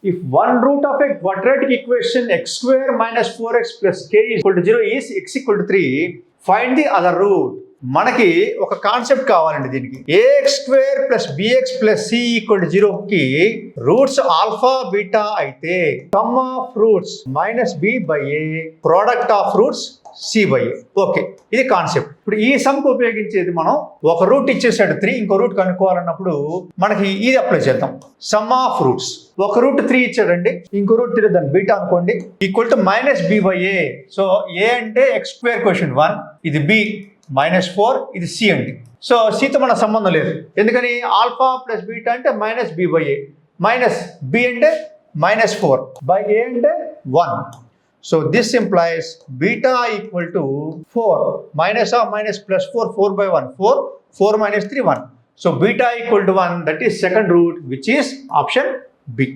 If one root of a quadratic equation x square minus 4x plus k is equal to 0 is x equal to 3, find the other root. మనకి ఒక concept కావాలండి దీనికి. ax square plus bx plus c equal to 0 కి roots alpha beta అయితే some of roots minus b by a product of roots c by a. Okay, ఇది concept. ఇప్పుడు ఈ some కు ఉపయోగించేది మనం ఒక రూట్ ఇచ్చేసాడు 3, ఇంకో రూట్ కనుక్కోవాలన్నప్పుడు మనకి ఇది అప్లై చేద్దాం. సమ్ ఆఫ్ రూట్స్, ఒక రూట్ 3 ఇచ్చాడండి, ఇంకో రూట్ 3 దాన్ని బీటా అనుకోండి, equal to minus b by a. So a అంటే ఎక్స్ స్క్వేర్ క్వశ్చన్ 1, ఇది b -4, ఇది సి అండి. సో సితో మన సంబంధం లేదు, ఎందుకని ఆల్ఫా ప్లస్ బీటా అంటే minus b by a, minus b అంటే -4 బై ఏ అంటే 1. So this implies beta equal to 4 minus of minus plus 4 by 1 4 minus 3 1. So beta equal to 1, that is second root, which is option B.